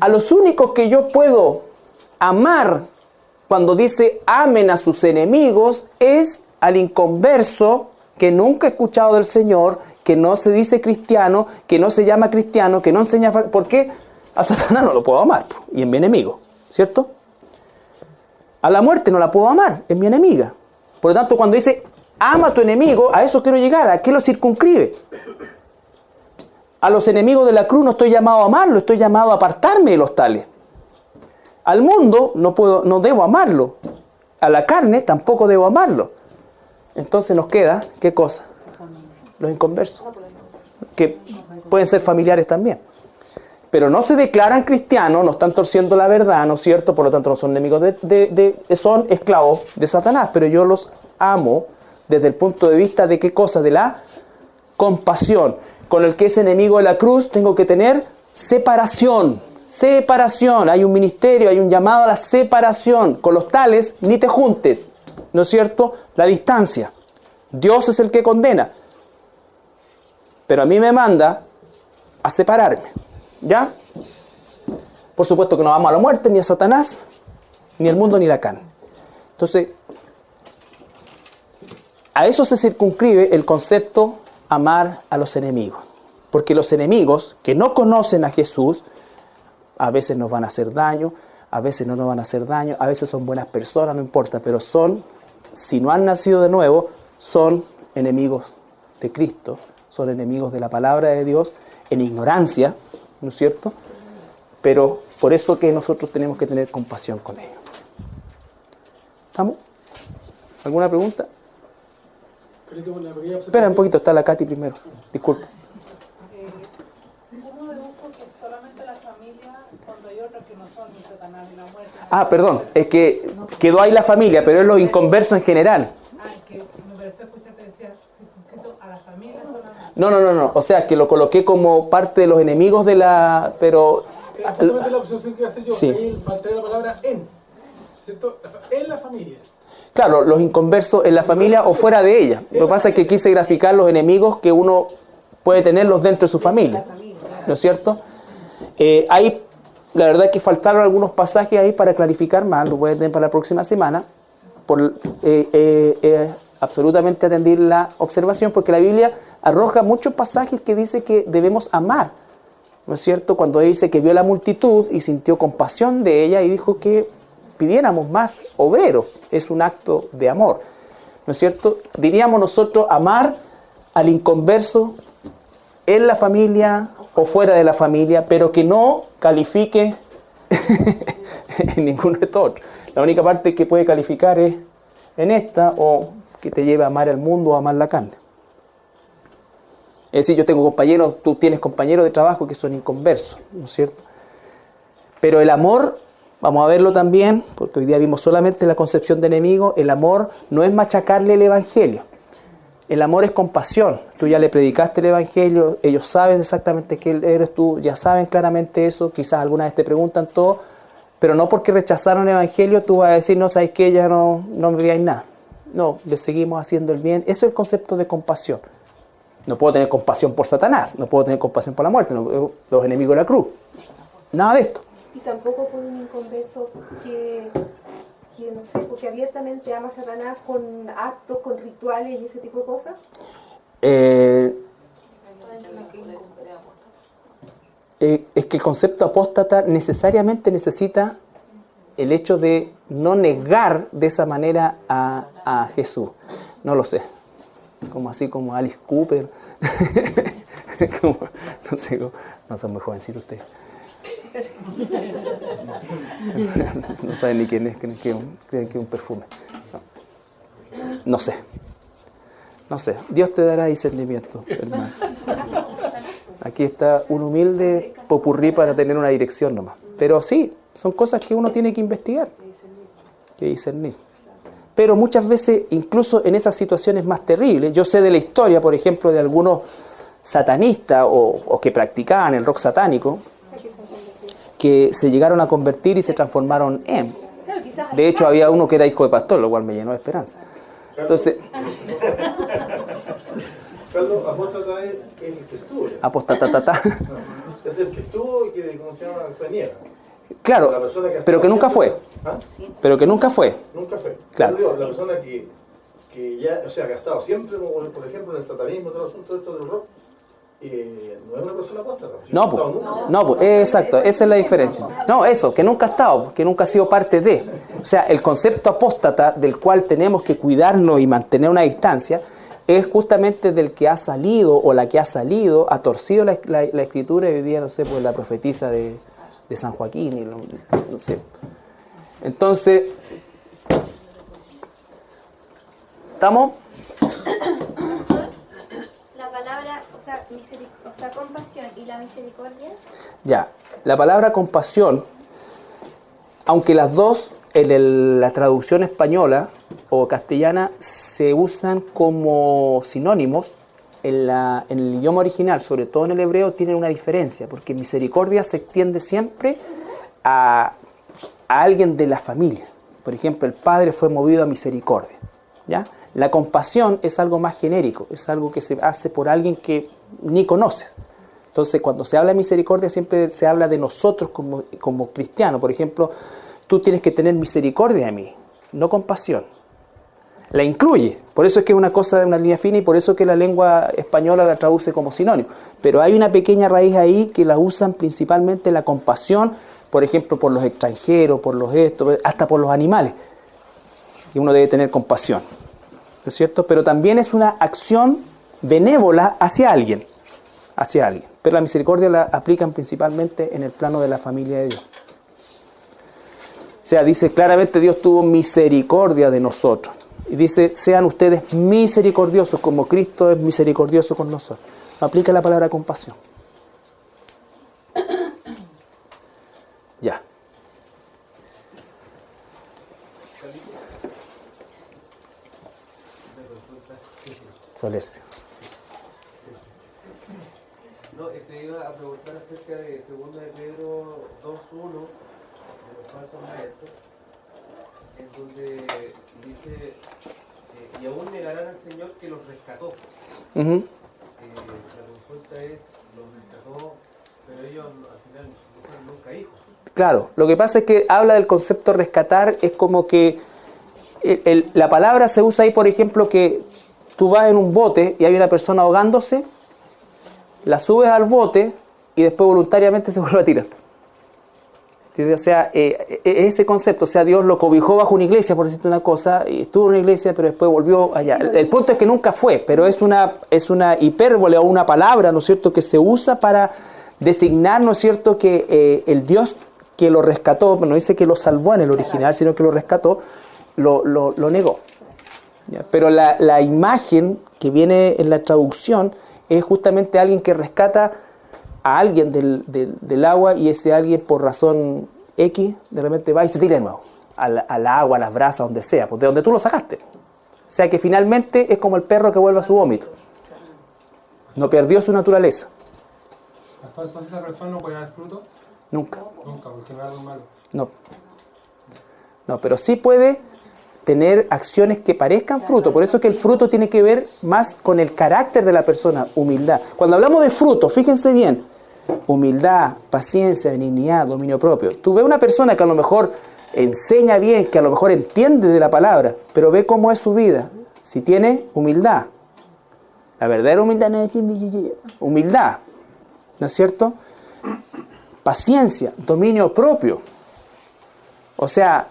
A los únicos que yo puedo amar cuando dice amen a sus enemigos es al inconverso que nunca ha escuchado del Señor, que no se dice cristiano, que no se llama cristiano, que no enseña... ¿Por qué? A Satanás no lo puedo amar y es mi enemigo, ¿cierto? A la muerte no la puedo amar, es mi enemiga. Por lo tanto, cuando dice ama a tu enemigo, a eso quiero llegar. ¿A qué lo circunscribe? A los enemigos de la cruz no estoy llamado a amarlo, estoy llamado a apartarme de los tales. Al mundo no debo amarlo, a la carne, tampoco debo amarlo. Entonces nos queda, ¿qué cosa? Los inconversos, que pueden ser familiares también. Pero no se declaran cristianos, no están torciendo la verdad, ¿no es cierto? Por lo tanto no son enemigos son esclavos de Satanás, pero yo los amo desde el punto de vista de qué cosa, de la compasión. Con el que es enemigo de la cruz tengo que tener separación. Separación, hay un ministerio, hay un llamado a la separación. Con los tales ni te juntes, ¿no es cierto? La distancia. Dios es el que condena. Pero a mí me manda a separarme. ¿Ya? Por supuesto que no vamos a la muerte, ni a Satanás, ni al mundo, ni la carne. Entonces, a eso se circunscribe el concepto amar a los enemigos. Porque los enemigos que no conocen a Jesús, a veces nos van a hacer daño, a veces no nos van a hacer daño, a veces son buenas personas, no importa, pero son, si no han nacido de nuevo, son enemigos de Cristo, son enemigos de la palabra de Dios, en ignorancia, ¿no es cierto? Pero por eso que nosotros tenemos que tener compasión con ellos. ¿Estamos? ¿Alguna pregunta? Espera un poquito, está la Katy primero. Disculpa. ¿Cómo deduzco que solamente la familia cuando hay otros que no son ni Satanás ni la muerte? Perdón, es que quedó ahí la familia, pero es los inconversos en general. Que me pareció escucharte decir circunscrito a la familia solamente. No. O sea, que lo coloqué como parte de los enemigos de la... Pero... Justamente la observación que iba a hacer yo. Sí. Ahí faltaría la palabra en. ¿Cierto? En la familia. Claro, los inconversos en la familia o fuera de ella. Lo que pasa es que quise graficar los enemigos que uno puede tenerlos dentro de su familia. ¿No es cierto? Ahí, la verdad es que faltaron algunos pasajes ahí para clarificar más. Lo voy a tener para la próxima semana. Absolutamente atender la observación, porque la Biblia arroja muchos pasajes que dice que debemos amar. ¿No es cierto? Cuando dice que vio la multitud y sintió compasión de ella y dijo que pidiéramos más obreros. Es un acto de amor. ¿No es cierto? Diríamos nosotros amar al inconverso en la familia o fuera de la familia, pero que no califique en ninguno de estos otros. La única parte que puede calificar es en esta, o que te lleve a amar el mundo o a amar la carne. Es decir, yo tengo compañeros, tú tienes compañeros de trabajo que son inconversos, ¿no es cierto? Pero el amor, vamos a verlo también, porque hoy día vimos solamente la concepción de enemigo, el amor no es machacarle el evangelio. El amor es compasión. Tú ya le predicaste el evangelio, ellos saben exactamente qué eres tú, ya saben claramente eso, quizás alguna vez te preguntan todo, pero no porque rechazaron el evangelio tú vas a decir, no, sabes que ya no me veáis nada. No, le seguimos haciendo el bien. Eso es el concepto de compasión. No puedo tener compasión por Satanás, no puedo tener compasión por la muerte, los enemigos de la cruz. Nada de esto. Y tampoco por un inconverso que no sé, porque abiertamente ama a Satanás con actos, con rituales y ese tipo de cosas. Es que el concepto apóstata necesariamente necesita el hecho de no negar de esa manera a Jesús. No lo sé. Como así como Alice Cooper. No sé, no son muy jovencitos ustedes. No saben ni quién es, creen que es un perfume. No sé. Dios te dará discernimiento, hermano. Aquí está un humilde popurrí para tener una dirección nomás. Pero sí, son cosas que uno tiene que investigar, que discernir. Pero muchas veces, incluso en esas situaciones más terribles, yo sé de la historia, por ejemplo, de algunos satanistas o que practicaban el rock satánico, que se llegaron a convertir y se transformaron en. De hecho, había uno que era hijo de pastor, lo cual me llenó de esperanza. Entonces, Carlos, apóstata es el que estuvo. apostatata. Es el que estuvo y que, ¿cómo se llama? Fue niega. Claro, La persona que pero que nunca fue. ¿Ah? Pero que nunca fue. Nunca fue. Claro. Pero digo, la persona que ya, o sea, que ha estado siempre, por ejemplo, en el satanismo, todo el asunto esto del rock, no es una persona apóstata. No, pues, no, pues, exacto, esa es la diferencia. No, eso, que nunca ha estado, que nunca ha sido parte de. O sea, el concepto apóstata del cual tenemos que cuidarnos y mantener una distancia es justamente del que ha salido o la que ha salido, ha torcido la escritura y hoy día, no sé, pues la profetisa de San Joaquín, y no sé. Entonces, ¿Estamos? La palabra, o sea, compasión y la misericordia. Ya, la palabra compasión, aunque las dos en la traducción española o castellana se usan como sinónimos, en el idioma original, sobre todo en el hebreo, tienen una diferencia, porque misericordia se extiende siempre a alguien de la familia. Por ejemplo, el padre fue movido a misericordia, ¿ya? La compasión es algo más genérico, es algo que se hace por alguien que ni conoces. Entonces, cuando se habla de misericordia, siempre se habla de nosotros como cristianos. Por ejemplo, tú tienes que tener misericordia de mí, no compasión. La incluye, por eso es que es una cosa de una línea fina y por eso es que la lengua española la traduce como sinónimo. Pero hay una pequeña raíz ahí que la usan principalmente la compasión, por ejemplo, por los extranjeros, por los hasta por los animales, que uno debe tener compasión, ¿no es cierto? Pero también es una acción benévola hacia alguien. Pero la misericordia la aplican principalmente en el plano de la familia de Dios. O sea, dice claramente Dios tuvo misericordia de nosotros. Y dice, sean ustedes misericordiosos como Cristo es misericordioso con nosotros. Aplica la palabra compasión. Ya. Solercio. No, te iba a preguntar acerca de 2 de Pedro 2.1, de los falsos maestros, en donde dice, y aún negarán al Señor que los rescató. La consulta es, los rescató, pero ellos al final no son nunca hijos. Claro, lo que pasa es que habla del concepto rescatar, es como que la palabra se usa ahí, por ejemplo, que tú vas en un bote y hay una persona ahogándose, la subes al bote y después voluntariamente se vuelve a tirar. O sea, ese concepto, o sea, Dios lo cobijó bajo una iglesia, por decirte una cosa, y estuvo en una iglesia, pero después volvió allá. El punto es que nunca fue, pero es una hipérbole o una palabra, ¿no es cierto?, que se usa para designar, ¿no es cierto?, que el Dios que lo rescató, no dice que lo salvó en el original, sino que lo rescató, lo negó. ¿Ya? Pero la imagen que viene en la traducción es justamente alguien que rescata a alguien del agua y ese alguien por razón X de repente va y se tira de nuevo al agua, a las brasas, donde sea, pues de donde tú lo sacaste. O sea que finalmente es como el perro que vuelve a su vómito. No perdió su naturaleza. Entonces esa persona no puede dar fruto. Nunca. Nunca, porque no es algo malo. No, pero sí puede tener acciones que parezcan fruto. Por eso que el fruto tiene que ver más con el carácter de la persona, humildad. Cuando hablamos de fruto, fíjense bien, humildad, paciencia, benignidad, dominio propio. Tú ves una persona que a lo mejor enseña bien, que a lo mejor entiende de la palabra, pero ve cómo es su vida. Si tiene humildad. La verdadera humildad no es decir humildad, ¿no es cierto? Paciencia, dominio propio. O sea,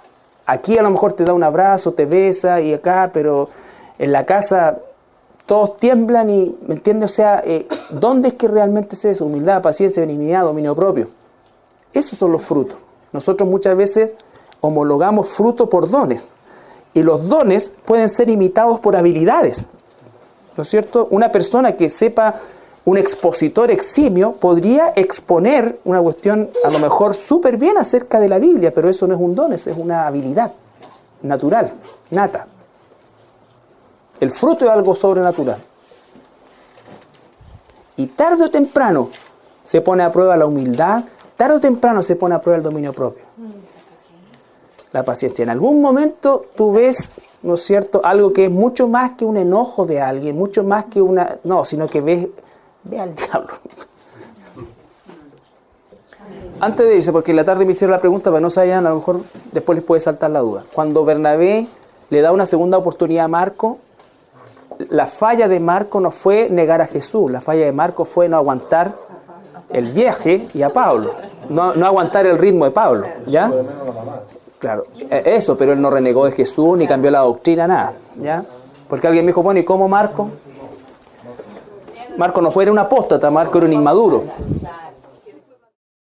aquí a lo mejor te da un abrazo, te besa y acá, pero en la casa todos tiemblan y, ¿me entiendes? O sea, ¿dónde es que realmente se ve eso? Humildad, paciencia, benignidad, dominio propio. Esos son los frutos. Nosotros muchas veces homologamos fruto por dones. Y los dones pueden ser imitados por habilidades. ¿No es cierto? Una persona que sepa, un expositor eximio, podría exponer una cuestión a lo mejor súper bien acerca de la Biblia, pero eso no es un don, eso es una habilidad natural, nata. El fruto es algo sobrenatural. Y tarde o temprano se pone a prueba la humildad, tarde o temprano se pone a prueba el dominio propio. La paciencia. En algún momento tú ves, ¿no es cierto?, algo que es mucho más que un enojo de alguien, mucho más que una... No, sino que ve al diablo. Antes de irse, porque en la tarde me hicieron la pregunta, pero no sabían, a lo mejor después les puede saltar la duda. Cuando Bernabé le da una segunda oportunidad a Marco, la falla de Marco no fue negar a Jesús, la falla de Marco fue no aguantar el viaje y a Pablo, no aguantar el ritmo de Pablo, ¿ya? Claro, eso, pero él no renegó de Jesús, ni cambió la doctrina, nada, ¿ya? Porque alguien me dijo, bueno, ¿y cómo Marco? Marco no fue un apóstata, Marco era un inmaduro.